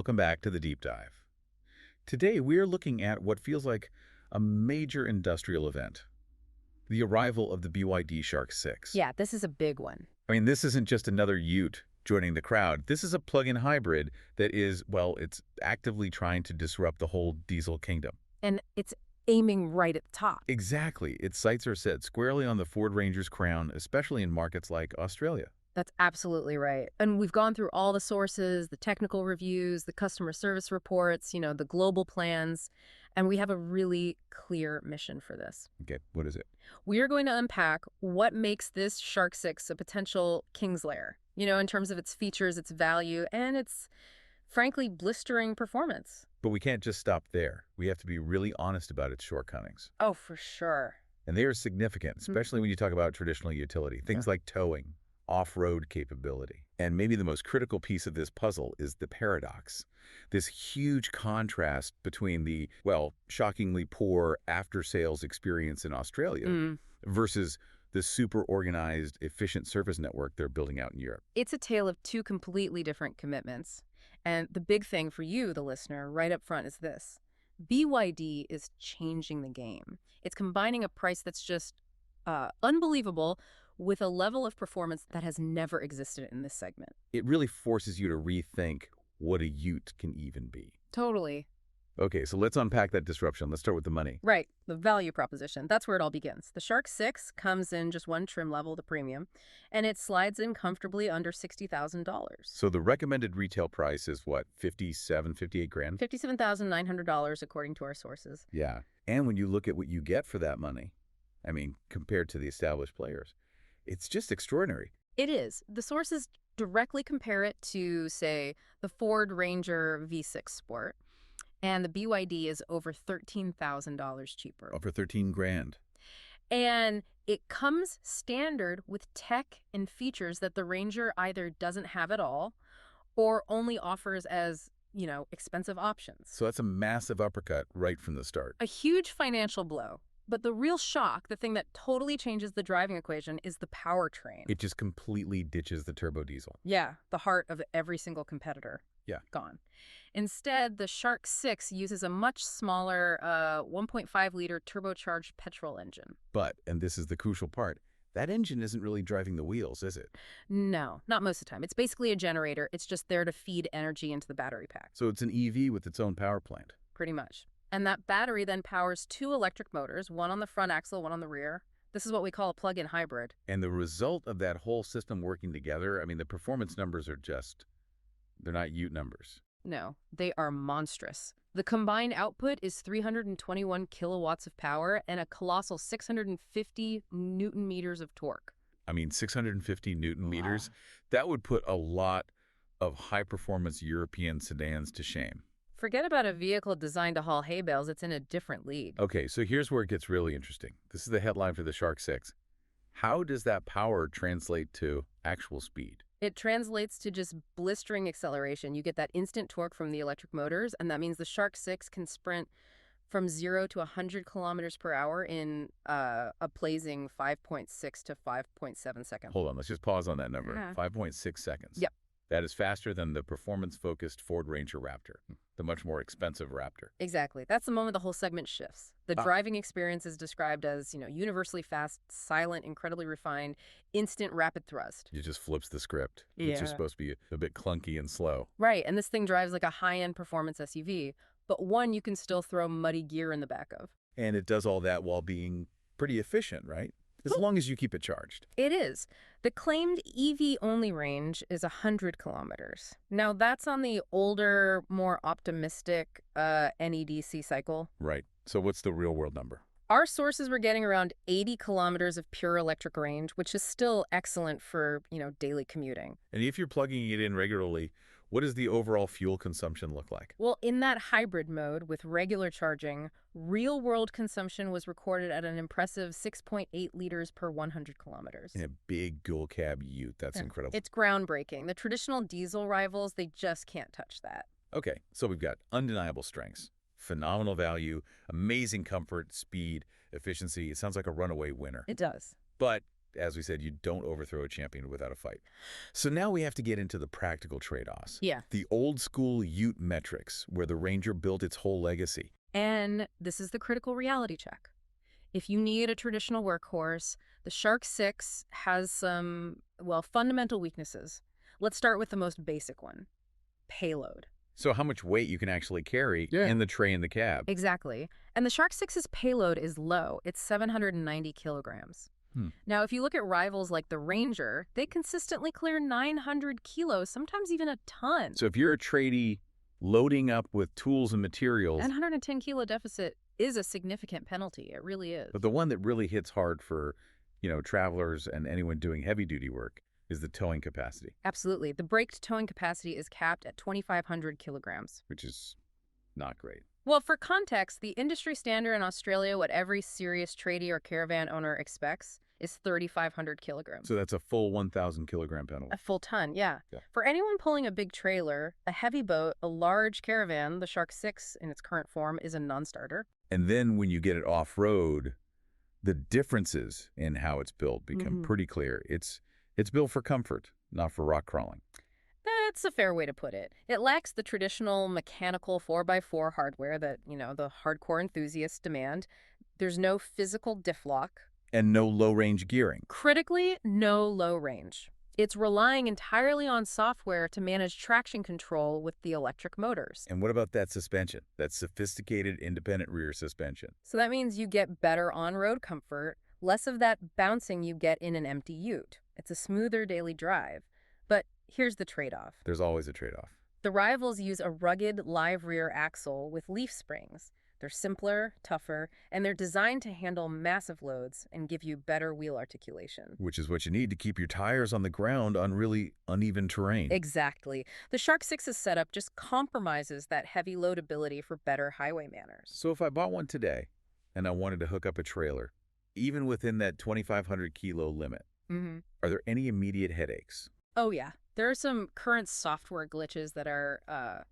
welcome back to the Deep Dive. Today, we're looking at what feels like a major industrial event, the arrival of the BYD Shark 6. Yeah, this is a big one. I mean, this isn't just another Ute joining the crowd. This is a plug-in hybrid that is, well, it's actively trying to disrupt the whole diesel kingdom. And it's aiming right at the top. Exactly. Its sights are set squarely on the Ford Ranger's crown, especially in markets like Australia. That's absolutely right. And we've gone through all the sources, the technical reviews, the customer service reports, the global plans, and we have a really clear mission for this. Okay, what is it? We are going to unpack what makes this Shark 6 a potential king's lair, in terms of its features, its value, and its, frankly, blistering performance. But we can't just stop there. We have to be really honest about its shortcomings. Oh, for sure. And they are significant, especially when you talk about traditional utility, things like towing, off-road capability. And maybe the most critical piece of this puzzle is the paradox. This huge contrast between the, well, shockingly poor after-sales experience in Australia versus the super organized, efficient service network they're building out in Europe. It's a tale of two completely different commitments. And the big thing for you, the listener, right up front is this. BYD is changing the game. It's combining a price that's just unbelievable with a level of performance that has never existed in this segment. It really forces you to rethink what a Ute can even be. Totally. Okay, so let's unpack that disruption. Let's start with the money. Right, the value proposition. That's where it all begins. The Shark 6 comes in just one trim level, the premium, and it slides in comfortably under $60,000. So the recommended retail price is what, 57, 58 grand? $57,900 according to our sources. Yeah, and when you look at what you get for that money, I mean, compared to the established players, it's just extraordinary. It is. The sources directly compare it to, say, the Ford Ranger V6 Sport, and the BYD is over $13,000 cheaper. Over 13 grand. And it comes standard with tech and features that the Ranger either doesn't have at all or only offers as, expensive options. So that's a massive uppercut right from the start. A huge financial blow. But the real shock, the thing that totally changes the driving equation, is the powertrain. It just completely ditches the turbo diesel. Yeah, the heart of every single competitor. Yeah. Gone. Instead, the Shark 6 uses a much smaller 1.5-liter turbocharged petrol engine. But, and this is the crucial part, that engine isn't really driving the wheels, is it? No, not most of the time. It's basically a generator. It's just there to feed energy into the battery pack. So it's an EV with its own power plant. Pretty much. And that battery then powers two electric motors, one on the front axle, one on the rear. This is what we call a plug-in hybrid. And the result of that whole system working together, I mean, the performance numbers are just, they're not Ute numbers. No, they are monstrous. The combined output is 321 kilowatts of power and a colossal 650 newton meters of torque. I mean, 650 newton meters, that would put a lot of high-performance European sedans to shame. Forget about a vehicle designed to haul hay bales. It's in a different league. Okay, so here's where it gets really interesting. This is the headline for the Shark 6. How does that power translate to actual speed? It translates to just blistering acceleration. You get that instant torque from the electric motors, and that means the Shark 6 can sprint from 0 to 100 kilometers per hour in a blazing 5.6 to 5.7 seconds. Hold on, let's just pause on that number. Yeah. 5.6 seconds. Yep. That is faster than the performance-focused Ford Ranger Raptor, the much more expensive Raptor. Exactly. That's the moment the whole segment shifts. The driving experience is described as, universally fast, silent, incredibly refined, instant rapid thrust. It just flips the script. Yeah. It's just supposed to be a bit clunky and slow. Right, and this thing drives like a high-end performance SUV, but one you can still throw muddy gear in the back of. And it does all that while being pretty efficient, right? As long as you keep it charged. It is. The claimed EV-only range is 100 kilometers. Now, that's on the older, more optimistic NEDC cycle. Right. So what's the real-world number? Our sources were getting around 80 kilometers of pure electric range, which is still excellent for, daily commuting. And if you're plugging it in regularly, what does the overall fuel consumption look like? Well, in that hybrid mode with regular charging, real-world consumption was recorded at an impressive 6.8 liters per 100 kilometers. In a big dual-cab Ute. That's incredible. It's groundbreaking. The traditional diesel rivals, they just can't touch that. Okay, so we've got undeniable strengths, phenomenal value, amazing comfort, speed, efficiency. It sounds like a runaway winner. It does. But as we said, you don't overthrow a champion without a fight. So now we have to get into the practical trade-offs. Yeah. The old school Ute metrics, where the Ranger built its whole legacy. And this is the critical reality check. If you need a traditional workhorse, the Shark 6 has some, well, fundamental weaknesses. Let's start with the most basic one, payload. So how much weight you can actually carry in the tray in the cab. Exactly. And the Shark 6's payload is low. It's 790 kilograms. Now, if you look at rivals like the Ranger, they consistently clear 900 kilos, sometimes even a ton. So if you're a tradie loading up with tools and materials... An 110 kilo deficit is a significant penalty. It really is. But the one that really hits hard for, travelers and anyone doing heavy-duty work is the towing capacity. Absolutely. The braked towing capacity is capped at 2,500 kilograms. Which is not great. Well, for context, the industry standard in Australia, what every serious tradie or caravan owner expects, is 3,500 kilograms. So that's a full 1,000 kilogram penalty. A full ton, yeah. For anyone pulling a big trailer, a heavy boat, a large caravan, the Shark 6 in its current form is a non-starter. And then when you get it off-road, the differences in how it's built become pretty clear. It's built for comfort, not for rock crawling. That's a fair way to put it. It lacks the traditional mechanical 4x4 hardware that, the hardcore enthusiasts demand. There's no physical diff lock. And no low-range gearing. Critically, no low range. It's relying entirely on software to manage traction control with the electric motors. And what about that suspension, that sophisticated independent rear suspension? So that means you get better on-road comfort, less of that bouncing you get in an empty ute. It's a smoother daily drive. But here's the trade-off. There's always a trade-off. The rivals use a rugged live rear axle with leaf springs. They're simpler, tougher, and they're designed to handle massive loads and give you better wheel articulation. Which is what you need to keep your tires on the ground on really uneven terrain. Exactly. The Shark 6's setup just compromises that heavy loadability for better highway manners. So if I bought one today and I wanted to hook up a trailer, even within that 2,500 kilo limit, are there any immediate headaches? Oh, yeah. There are some current software glitches that are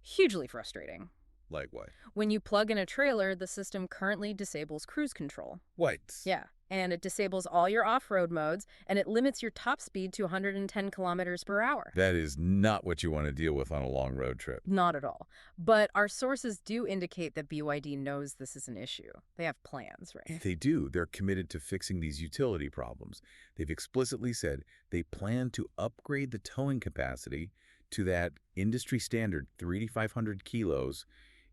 hugely frustrating. Like what? When you plug in a trailer, the system currently disables cruise control. What? Yeah, and it disables all your off-road modes, and it limits your top speed to 110 kilometers per hour. That is not what you want to deal with on a long road trip. Not at all. But our sources do indicate that BYD knows this is an issue. They have plans, right? They do. They're committed to fixing these utility problems. They've explicitly said they plan to upgrade the towing capacity to that industry standard 3,500 kilos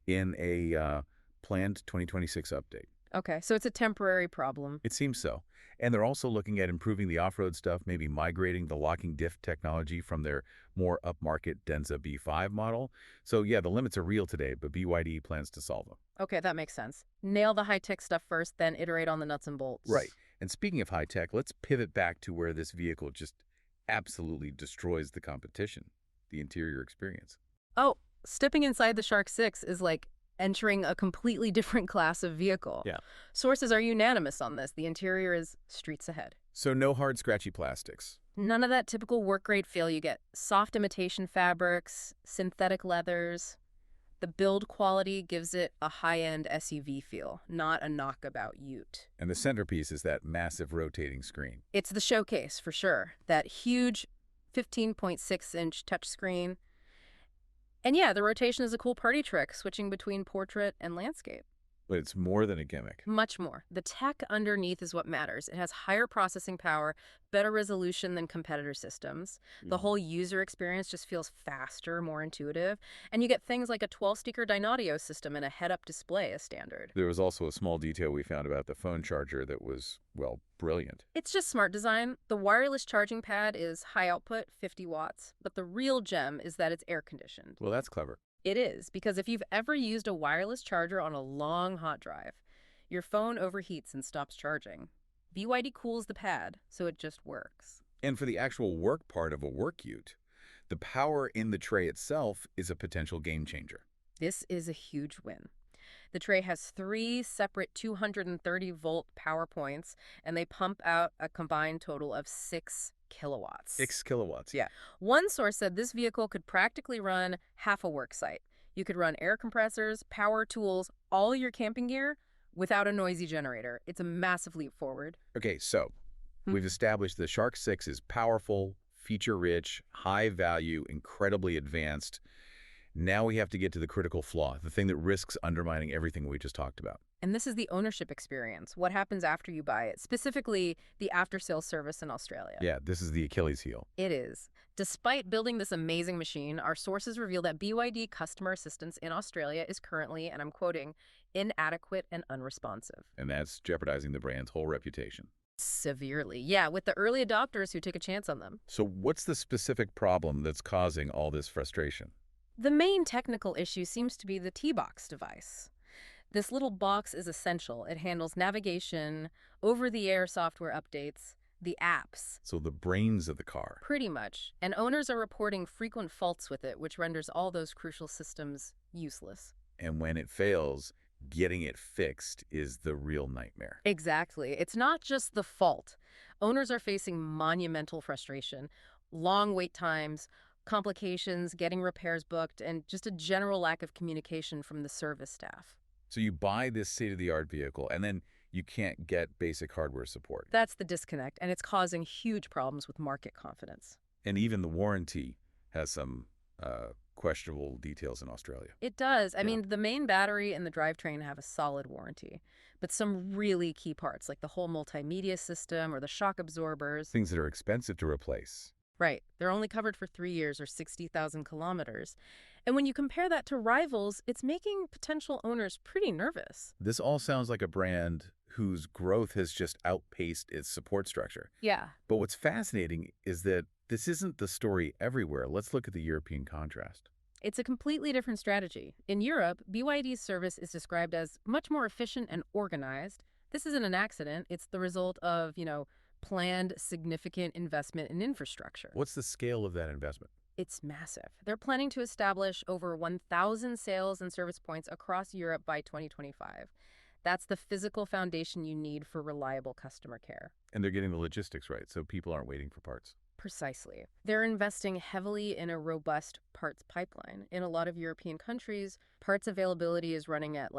in a planned 2026 update. Okay, so it's a temporary problem. It seems so. And they're also looking at improving the off-road stuff, maybe migrating the locking diff technology from their more upmarket Denza B5 model. So yeah, the limits are real today, but BYD plans to solve them. Okay, that makes sense. Nail the high-tech stuff first, then iterate on the nuts and bolts. Right. And speaking of high-tech, let's pivot back to where this vehicle just absolutely destroys the competition, the interior experience. Oh, stepping inside the Shark 6 is like entering a completely different class of vehicle. Yeah. Sources are unanimous on this. The interior is streets ahead. So no hard, scratchy plastics. None of that typical work-grade feel you get. Soft imitation fabrics, synthetic leathers. The build quality gives it a high-end SUV feel, not a knockabout ute. And the centerpiece is that massive rotating screen. It's the showcase, for sure. That huge 15.6-inch touchscreen. And yeah, the rotation is a cool party trick, switching between portrait and landscape. But it's more than a gimmick. Much more. The tech underneath is what matters. It has higher processing power, better resolution than competitor systems. The whole user experience just feels faster, more intuitive. And you get things like a 12-speaker Dynaudio system and a head-up display as standard. There was also a small detail we found about the phone charger that was, well, brilliant. It's just smart design. The wireless charging pad is high output, 50 watts, but the real gem is that it's air-conditioned. Well, that's clever. It is, because if you've ever used a wireless charger on a long hot drive, your phone overheats and stops charging. BYD cools the pad, so it just works. And for the actual work part of a work ute, the power in the tray itself is a potential game changer. This is a huge win. The tray has 3 separate 230-volt power points, and they pump out a combined total of 6 kilowatts. 6 kilowatts. Yeah. One source said this vehicle could practically run half a work site. You could run air compressors, power tools, all your camping gear without a noisy generator. It's a massive leap forward. Okay, so We've established the Shark 6 is powerful, feature-rich, high-value, incredibly advanced. Now we have to get to the critical flaw, the thing that risks undermining everything we just talked about. And this is the ownership experience, what happens after you buy it, specifically the after-sales service in Australia. Yeah, this is the Achilles heel. It is. Despite building this amazing machine, our sources reveal that BYD customer assistance in Australia is currently, and I'm quoting, inadequate and unresponsive. And that's jeopardizing the brand's whole reputation. Severely. Yeah, with the early adopters who took a chance on them. So what's the specific problem that's causing all this frustration? The main technical issue seems to be the T-Box device. This little box is essential. It handles navigation, over-the-air software updates, the apps. So the brains of the car. Pretty much. And owners are reporting frequent faults with it, which renders all those crucial systems useless. And when it fails, getting it fixed is the real nightmare. Exactly. It's not just the fault. Owners are facing monumental frustration, long wait times, complications, getting repairs booked, and just a general lack of communication from the service staff. So you buy this state-of-the-art vehicle, and then you can't get basic hardware support. That's the disconnect, and it's causing huge problems with market confidence. And even the warranty has some questionable details in Australia. It does. I mean, the main battery and the drivetrain have a solid warranty, but some really key parts, like the whole multimedia system or the shock absorbers. Things that are expensive to replace. Right. They're only covered for 3 years or 60,000 kilometers. And when you compare that to rivals, it's making potential owners pretty nervous. This all sounds like a brand whose growth has just outpaced its support structure. Yeah. But what's fascinating is that this isn't the story everywhere. Let's look at the European contrast. It's a completely different strategy. In Europe, BYD's service is described as much more efficient and organized. This isn't an accident. It's the result of, planned significant investment in infrastructure. What's the scale of that investment? It's massive. They're planning to establish over 1,000 sales and service points across Europe by 2025. That's the physical foundation you need for reliable customer care. And they're getting the logistics right, so people aren't waiting for parts. Precisely. They're investing heavily in a robust parts pipeline. In a lot of European countries, parts availability is running at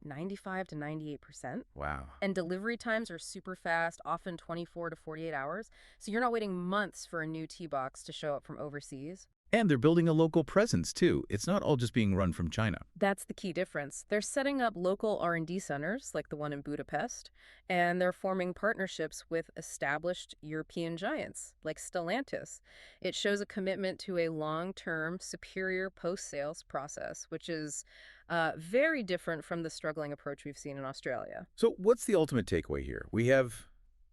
95 to 98%. Wow. And delivery times are super fast, often 24 to 48 hours. So you're not waiting months for a new T-Box to show up from overseas. And they're building a local presence, too. It's not all just being run from China. That's the key difference. They're setting up local R&D centers, like the one in Budapest, and they're forming partnerships with established European giants, like Stellantis. It shows a commitment to a long-term, superior post-sales process, which is very different from the struggling approach we've seen in Australia. So what's the ultimate takeaway here? We have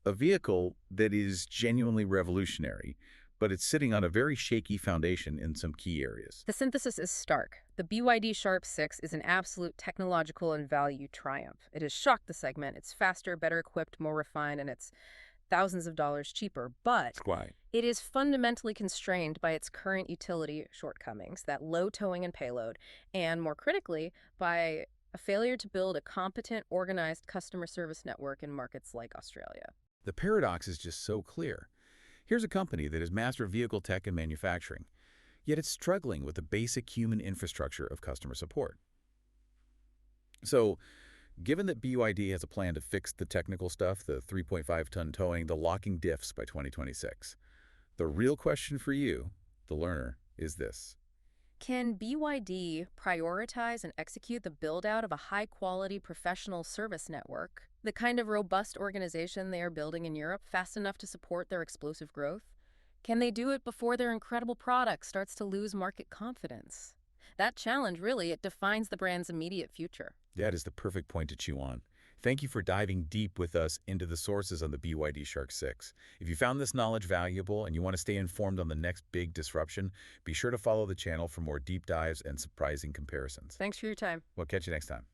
a vehicle that is genuinely revolutionary, but it's sitting on a very shaky foundation in some key areas. The synthesis is stark. The BYD Sharp 6 is an absolute technological and value triumph. It has shocked the segment. It's faster, better equipped, more refined, and it's thousands of dollars cheaper. But Why? it is fundamentally constrained by its current utility shortcomings, that low towing and payload, and more critically, by a failure to build a competent, organized customer service network in markets like Australia. The paradox is just so clear. Here's a company that has mastered vehicle tech and manufacturing, yet it's struggling with the basic human infrastructure of customer support. So, given that BYD has a plan to fix the technical stuff, the 3.5-ton towing, the locking diffs by 2026, the real question for you, the learner, is this. Can BYD prioritize and execute the build-out of a high-quality professional service network, the kind of robust organization they are building in Europe, fast enough to support their explosive growth? Can they do it before their incredible product starts to lose market confidence? That challenge, really, it defines the brand's immediate future. That is the perfect point to chew on. Thank you for diving deep with us into the sources on the BYD Shark 6. If you found this knowledge valuable and you want to stay informed on the next big disruption, be sure to follow the channel for more deep dives and surprising comparisons. Thanks for your time. We'll catch you next time.